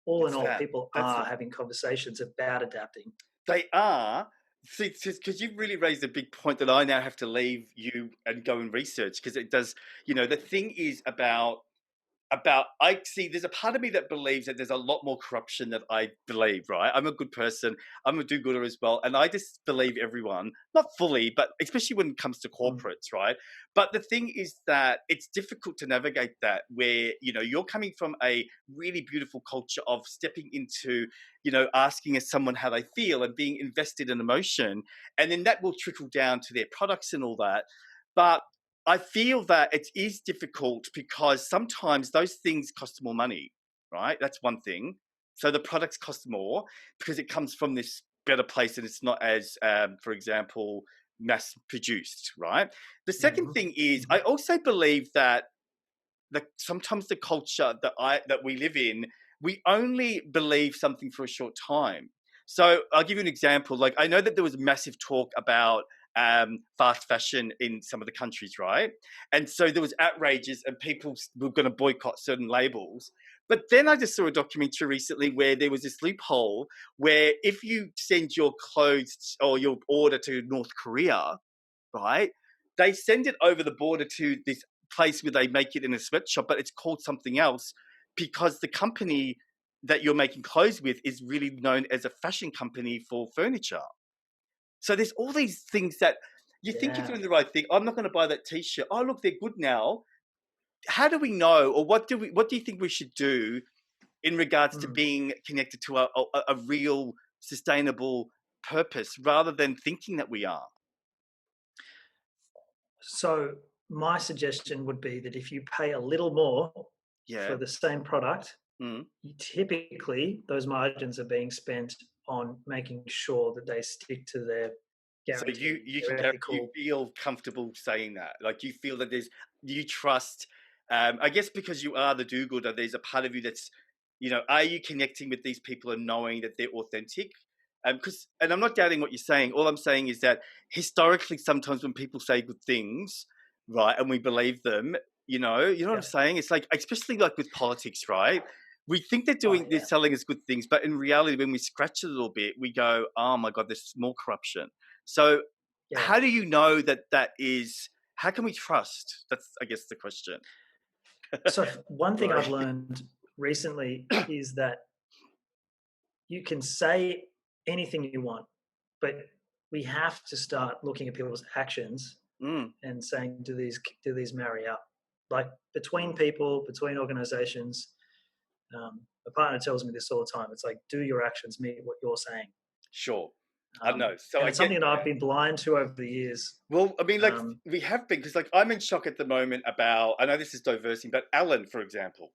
all in It's all, that. people That's are the, having conversations about adapting. they are. See, because you've really raised a big point that I now have to leave you and go and research, because it does. The thing is about I see there's a part of me that believes that there's a lot more corruption than I believe, right? I'm a good person. I'm a do-gooder as well. And I just believe everyone, not fully, but especially when it comes to Mm. corporates, right? But the thing is that it's difficult to navigate that, where, you're coming from a really beautiful culture of stepping into, asking someone how they feel and being invested in emotion. And then that will trickle down to their products and all that. But I feel that it is difficult because sometimes those things cost more money, right? That's one thing. So the products cost more because it comes from this better place and it's not as, for example, mass produced, right? The second Mhm. thing is, Mhm. I also believe that sometimes the culture that we live in, we only believe something for a short time. So I'll give you an example. Like, I know that there was massive talk about fast fashion in some of the countries, right? And so there was outrages, and people were going to boycott certain labels. But then I just saw a documentary recently where there was this loophole where if you send your clothes or your order to North Korea, right? They send it over the border to this place where they make it in a sweatshop, but it's called something else because the company that you're making clothes with is really known as a fashion company for furniture. So there's all these things that you think you're Yeah. doing the right thing. I'm not going to buy that t-shirt. Oh, look, they're good now. How do we know, or what do you think we should do in regards to Mm. being connected to a real sustainable purpose rather than thinking that we are? So my suggestion would be that if you pay a little more for Yeah. the same product, Mm. typically those margins are being spent on making sure that they stick to their So you guarantee, you their you ethical. feel comfortable saying that, like you feel that you trust. I guess because you are the do-gooder, there's a part of you that's, are you connecting with these people and knowing that they're authentic? And I'm not doubting what you're saying. All I'm saying is that historically, sometimes when people say good things, right, and we believe them, you know what I'm Yeah. saying? It's like, especially like with politics, right? We think Oh they're yeah. selling us good things, but in reality, when we scratch it a little bit, we go, oh my God, there's more corruption. So Yeah. how do you know that is, how can we trust? That's, I guess, the question. So one thing Sorry. I've learned recently is that you can say anything you want, but we have to start looking at people's actions Mm, and saying, do these marry up? Like between mm, people, between organizations. My partner tells me this all the time. It's like, do your actions meet what you're saying? sure. I know. So And I it's get, something that I've been blind to over the years. well, I mean, like, Um, we have been, because like I'm in shock at the moment about, I know this is diversing, but Alan, for example,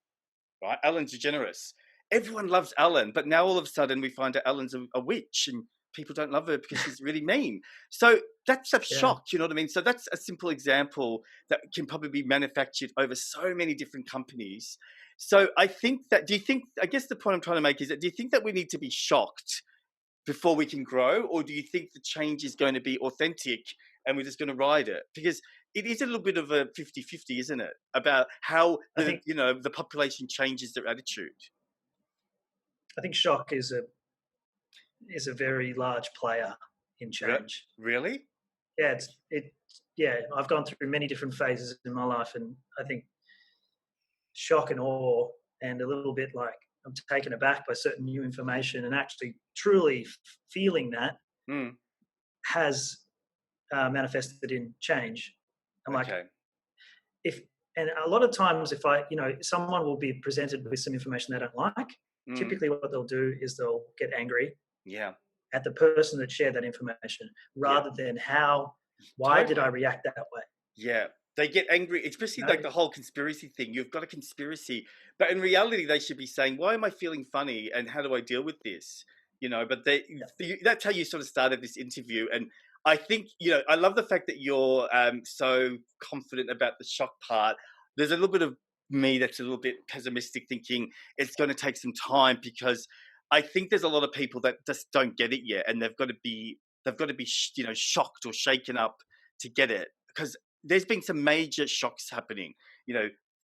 right? Ellen DeGeneres. Everyone loves Ellen, but now all of a sudden we find out Ellen's a witch and people don't love her because she's really mean. So that's a yeah, shock, you know what I mean? So that's a simple example that can probably be manufactured over so many different companies. So I think that, I guess the point I'm trying to make is that, do you think that we need to be shocked before we can grow? Or do you think the change is going to be authentic and we're just going to ride it? Because it is a little bit of a 50-50, isn't it? About how I think the population changes their attitude. I think shock is a very large player in Re- change. really? Yeah, yeah. I've gone through many different phases in my life, and I think shock and awe, and a little bit like I'm taken aback by certain new information, and actually truly feeling that Mm, has manifested in change. I'm like, okay. if and a lot of times, if someone will be presented with some information they don't like. Mm, Typically, what they'll do is they'll get angry yeah. at the person that shared that information, Yeah. rather than why did I Totally. react that way? Yeah. They get angry, especially You like know? the whole conspiracy thing. You've got a conspiracy. But in reality, they should be saying, why am I feeling funny? And how do I deal with this? But Yeah. that's how you sort of started this interview. And I think, I love the fact that you're so confident about the shock part. There's a little bit of me that's a little bit pessimistic, thinking it's going to take some time, because I think there's a lot of people that just don't get it yet. And they've got to be, shocked or shaken up to get it. Because there's been some major shocks happening.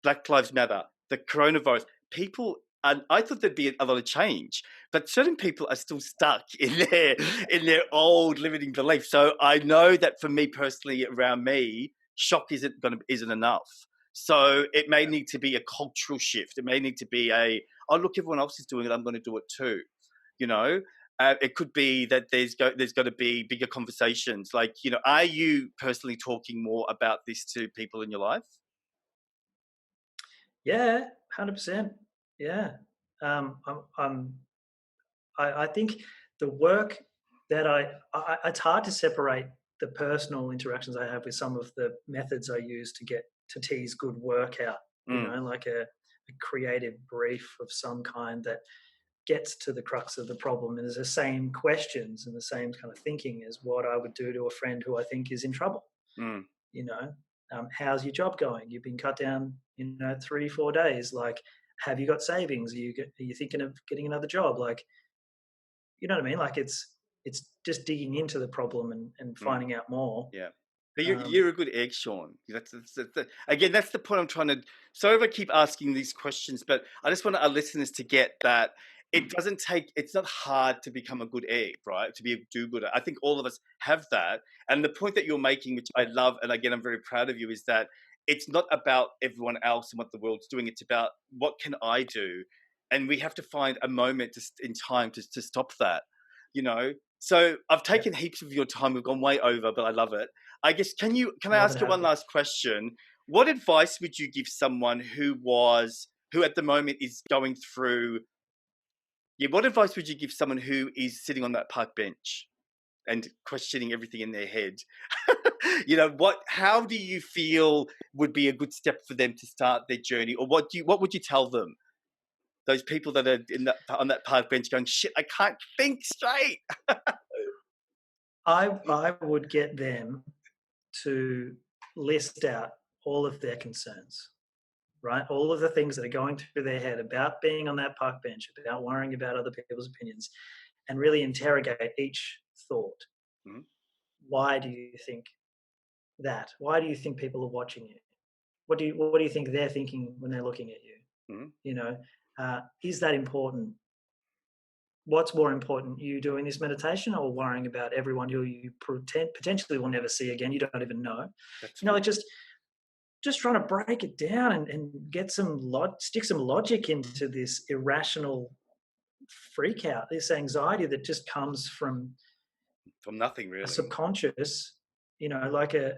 Black Lives Matter, the coronavirus. People, and I thought there'd be a lot of change, but certain people are still stuck in their old limiting belief. So I know that for me personally, around me, shock isn't enough. So it may need to be a cultural shift. It may need to be oh, look, everyone else is doing it, I'm going to do it too. You know, it could be that there's got to be bigger conversations. Like, are you personally talking more about this to people in your life? Yeah, 100%. Yeah. Um, I'm, I'm, I think the work that it's hard to separate the personal interactions I have with some of the methods I use to tease good work out, Mm, like a creative brief of some kind that gets to the crux of the problem. And there's the same questions and the same kind of thinking as what I would do to a friend who I think is in trouble. Mm. You know, how's your job going? You've been cut down, 3-4 days. Like, have you got savings? Are you thinking of getting another job? Like, you know what I mean? Like, it's just digging into the problem and Mm. finding out more. Yeah. But Um, you're a good egg, Sean. Again, that's the point I'm trying to. Sorry if I keep asking these questions, but I just want our listeners to get that it doesn't take. It's not hard to become a good egg, right? To be a do-gooder. I think all of us have that. And the point that you're making, which I love, and again, I'm very proud of you, is that it's not about everyone else and what the world's doing. It's about what can I do, and we have to find a moment in time to stop that. You know. So I've yeah, taken heaps of your time. We've gone way over, but I love it. I guess can I more ask than you one happy. last question? What advice would you give someone who at the moment is going through what advice would you give someone who is sitting on that park bench and questioning everything in their head? How do you feel would be a good step for them to start their journey? Or what would you tell them? Those people that are on that park bench going, shit, I can't think straight. I would get them to list out all of their concerns, right? All of the things that are going through their head about being on that park bench, about worrying about other people's opinions, and really interrogate each thought. Mhm. Why do you think that? Why do you think people are watching you? What do you think they're thinking when they're looking at you? Mhm. You know, is that important? What's more important, you doing this meditation or worrying about everyone who you potentially will never see again? You don't even know. That's Like, right. just trying to break it down and get stick some logic into this irrational freak out, this anxiety that just comes from From nothing a really. subconscious, like a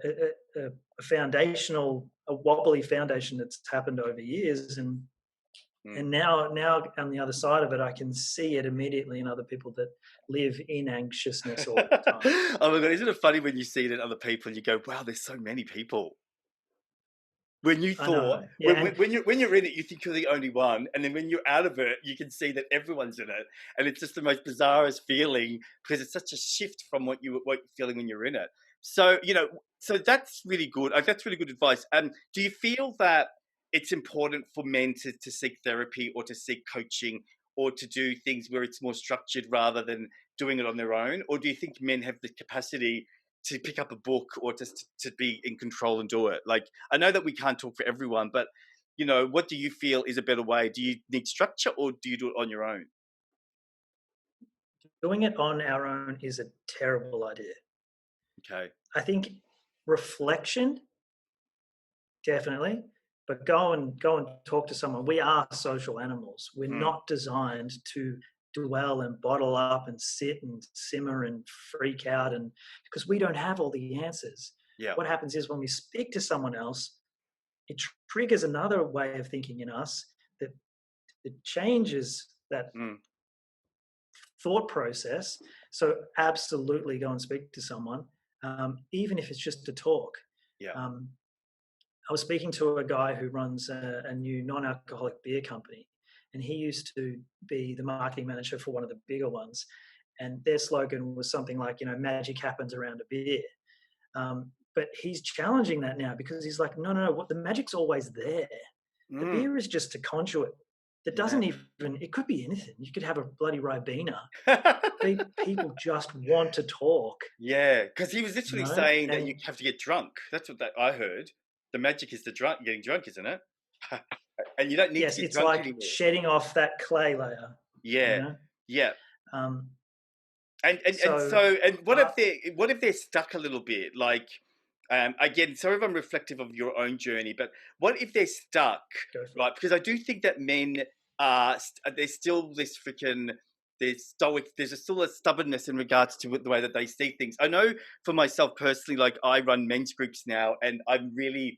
foundational, a wobbly foundation that's happened over years. Mm. And now on the other side of it, I can see it immediately in other people that live in anxiousness all the time. Oh my God, isn't it funny when you see it in other people and you go, wow, there's so many people. When you I thought, know. Yeah. And when you're in it, you think you're the only one. And then when you're out of it, you can see that everyone's in it. And it's just the most bizarrest feeling because it's such a shift from what you're feeling when you're in it. So, so that's really good. That's really good advice. Do you feel that it's important for men to seek therapy or to seek coaching or to do things where it's more structured rather than doing it on their own? Or do you think men have the capacity to pick up a book or just to be in control and do it? Like, I know that we can't talk for everyone, but what do you feel is a better way? Do you need structure or do you do it on your own? doing it on our own is a terrible idea. Okay. I think reflection, definitely, but go and talk to someone. We are social animals. We're Mm. not designed to dwell and bottle up and sit and simmer and freak out, and because we don't have all the answers. Yeah. What happens is when we speak to someone else, it triggers another way of thinking in us that changes that Mm. thought process. So absolutely go and speak to someone, even if it's just to talk. Yeah. Um, I was speaking to a guy who runs a new non-alcoholic beer company, and he used to be the marketing manager for one of the bigger ones. And their slogan was something like, magic happens around a beer. But he's challenging that now because he's like, no, what the magic's always there. The Mm. beer is just a conduit that doesn't Yeah. even, it could be anything. You could have a bloody Ribena. People just want to talk, Yeah, because he was literally saying that you and have to get drunk. That's what I heard. The magic is getting drunk, isn't it? And you don't need to yes, get it's drunk like anymore. shedding off that clay layer, you Yeah, know. yeah. Um, And so so what uh, if they're stuck a little bit? Like, again, sorry if I'm reflective of your own journey, but what if they're stuck, go for right? it. Because I do think that men are there's still this freaking there's stoic. There's still a stubbornness in regards to the way that they see things. I know for myself personally, like I run men's groups now, and I'm really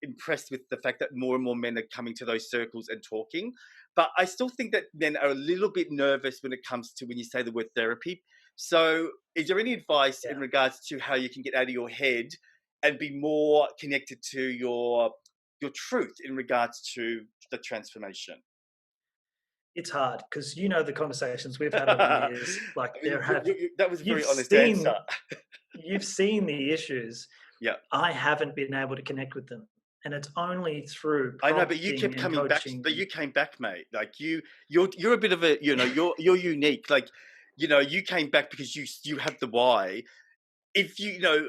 impressed with the fact that more and more men are coming to those circles and talking. But I still think that men are a little bit nervous when it comes to when you say the word therapy. So, is there any advice Yeah. in regards to how you can get out of your head and be more connected to your truth in regards to the transformation? it's hard because you know the conversations we've had over the years. Like I mean, there have that was a you've very honest answer. seen you've seen the issues. Yeah. I haven't been able to connect with them, and it's only through I know, but you prompting kept and coming back. coaching. But you came back, mate. Like you're a bit of a, you're unique. Like, you came back because you have the why. If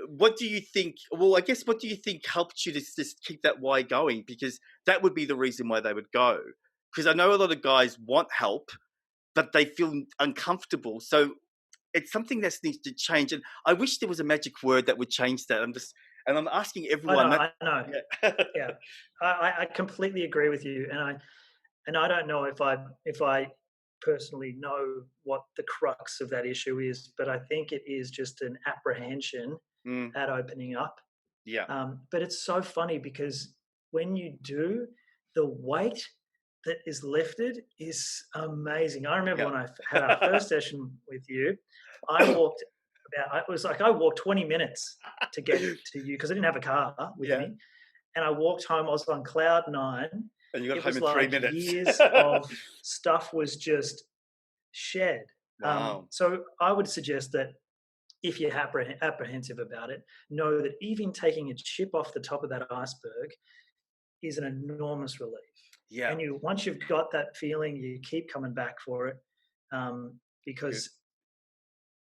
what do you think? Well, I guess what do you think helped you to just keep that why going? Because that would be the reason why they would go. Because I know a lot of guys want help, but they feel uncomfortable. So it's something that needs to change. And I wish there was a magic word that would change that. And I'm asking I everyone. know, That, I know. yeah. Yeah, I completely agree with you, and I don't know if I personally know what the crux of that issue is, but I think it is just an apprehension Mm, at opening up. yeah. But it's so funny because when you do, the weight that is lifted is amazing. I remember Yeah. when I had our first session with you, I walked it was like I walked 20 minutes to get to you because I didn't have a car with Yeah. me. And I walked home, I was on cloud nine. And you got It home was in 3 like minutes. years of stuff was just shed. Wow. So I would suggest that if you're apprehensive about it, know that even taking a chip off the top of that iceberg is an enormous relief. Yeah. And once you've got that feeling, you keep coming back for it Good. because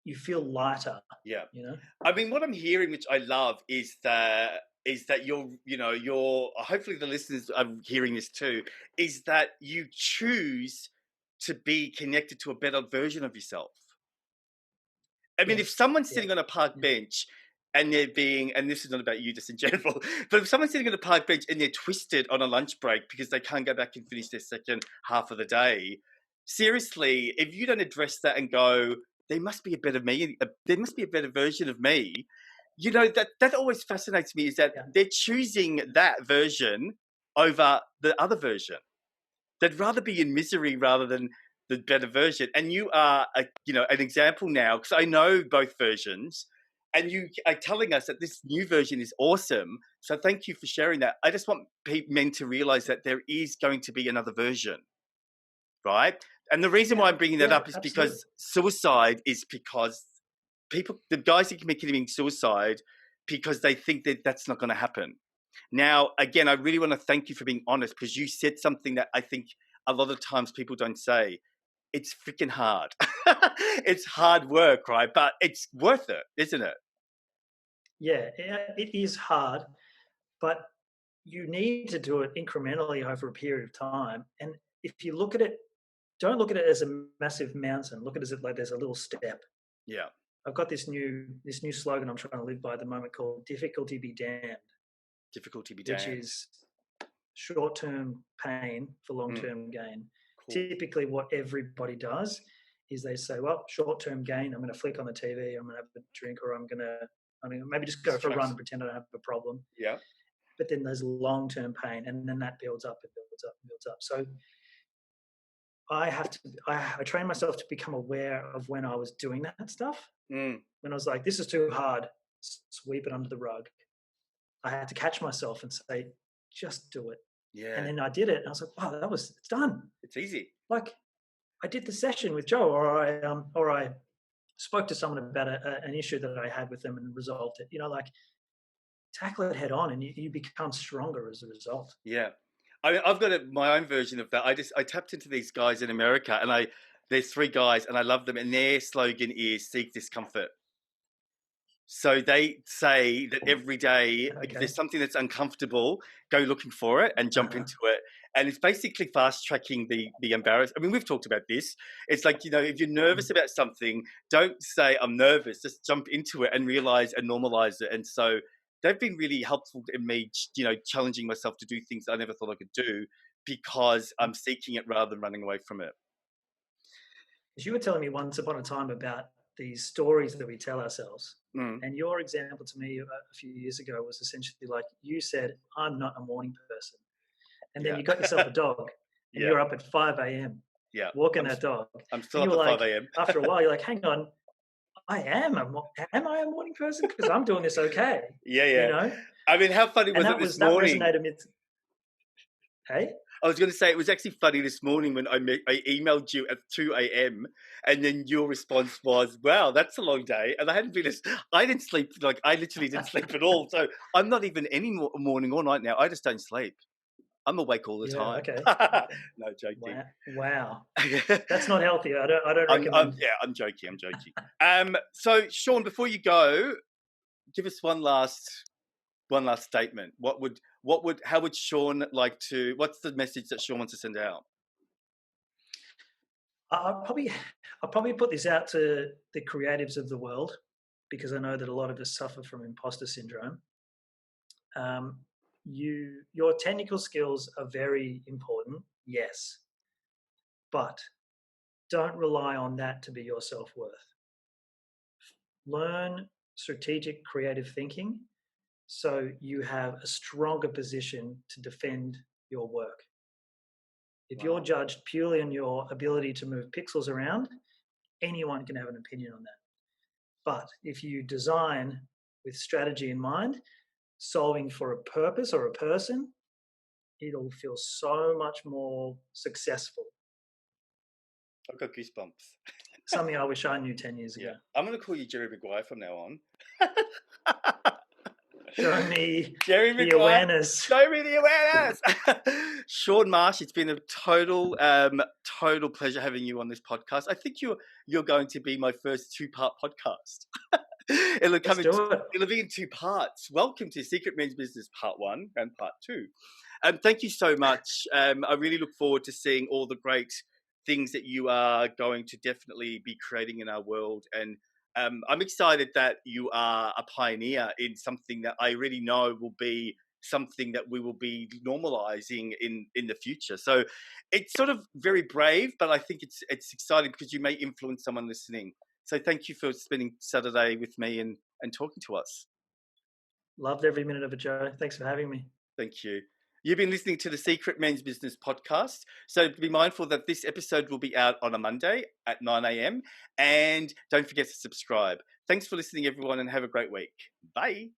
you feel lighter. Yeah. You know. I mean, what I'm hearing, which I love, is that you're hopefully the listeners are hearing this too, is that you choose to be connected to a better version of yourself. I mean, if Yes. someone's Yeah. sitting on a park Yeah. bench and and this is not about you just in general, but if someone's sitting on a park bench and they're twisted on a lunch break because they can't go back and finish their second half of the day, seriously, if you don't address that and go, there must be a better me, there must be a better version of me, that always fascinates me is that Yeah. they're choosing that version over the other version. They'd rather be in misery rather than the better version. And you are, an example now because I know both versions, and you are telling us that this new version is awesome. So thank you for sharing that. I just want men to realize that there is going to be another version, right? And the reason Yeah. why I'm bringing that Yeah. up is Absolutely. because suicide is because the guys are committing suicide because they think that that's not going to happen. Now, again, I really want to thank you for being honest because you said something that I think a lot of times people don't say. It's freaking hard. It's hard work, right? But it's worth it, isn't it? Yeah. It is hard, but you need to do it incrementally over a period of time. And if you look at it, don't look at it as a massive mountain. Look at it as like there's a little step. Yeah. I've got this new slogan I'm trying to live by at the moment called "Difficulty be damned," Difficulty be which damned. is short-term pain for Mm, long-term gain. cool. Typically, what everybody does is they say, "Well, short-term gain. I'm going to flick on the TV. I'm going to have a drink, or I'm going to maybe just go for a run Distract. and pretend I don't have a problem." Yeah. But then there's long-term pain, and then that builds up and builds up and builds up. So I train myself to become aware of when I was doing that stuff. Mm, When I was like, this is too hard, sweep it under the rug. I had to catch myself and say, just do it. And yeah. then I did it. And I was like, wow, it's done. It's easy. Like I did the session with Joe, or I spoke to someone about an issue that I had with them and resolved it. Like tackle it head on and you become stronger as a result. Yeah. I've got my own version of that. I tapped into these guys in America, and there's 3 guys, and I love them, and their slogan is "Seek discomfort." So they say that every day, if Okay. there's something that's uncomfortable, go looking for it and jump Uh-huh. into it. And it's basically fast tracking the embarrassment. I mean, we've talked about this. It's like, if you're nervous about something, don't say I'm nervous. Just jump into it and realize and normalize it. And so they've been really helpful in me, challenging myself to do things I never thought I could do because I'm seeking it rather than running away from it. As you were telling me once upon a time about these stories that we tell ourselves. Mm, And your example to me a few years ago was essentially like you said, I'm not a morning person. And then yeah. you got yourself a dog and Yeah. you're up at 5 a.m. Yeah. walking I'm, that dog. I'm still And you up were at 5 like, a.m. after a while, you're like, hang on, am I a morning person? Because I'm doing this okay, Yeah. you Yeah. know? I mean, how funny And was it this that morning? resonated with, hey? I was going to say it was actually funny this morning when I emailed you at 2 a.m. and then your response was, "Wow, that's a long day." And I didn't sleep, like I literally didn't sleep at all. So I'm not even any morning or night now. I just don't sleep. I'm awake all the Yeah. time. Okay. No, joking. Wow. That's not healthy. I don't recommend. I'm joking. So Sean, before you go, give us one last statement. How would Sean like to? What's the message that Sean wants to send out? I'll probably put this out to the creatives of the world, because I know that a lot of us suffer from imposter syndrome. Your technical skills are very important, yes, but don't rely on that to be your self-worth. Learn strategic creative thinking so you have a stronger position to defend your work. If you're judged purely on your ability to move pixels around, anyone can have an opinion on that. But if you design with strategy in mind, solving for a purpose or a person, it'll feel so much more successful. I've got goosebumps. Something I wish I knew 10 years ago. Yeah. I'm going to call you Jerry Maguire from now on. Show me Jerry the Maguire. awareness. Show me the awareness. Sean Marsh, it's been a total pleasure having you on this podcast. I think you're going to be my first 2-part podcast. It'll be in 2 parts. Welcome to Secret Men's Business Part 1 and Part 2. Thank you so much. I really look forward to seeing all the great things that you are going to definitely be creating in our world. And I'm excited that you are a pioneer in something that I really know will be something that we will be normalizing in the future. So it's sort of very brave, but I think it's exciting because you may influence someone listening. So thank you for spending Saturday with me and talking to us. Loved every minute of it, Joe. Thanks for having me. Thank you. You've been listening to the Secret Men's Business podcast. So be mindful that this episode will be out on a Monday at 9 a.m. And don't forget to subscribe. Thanks for listening, everyone, and have a great week. Bye.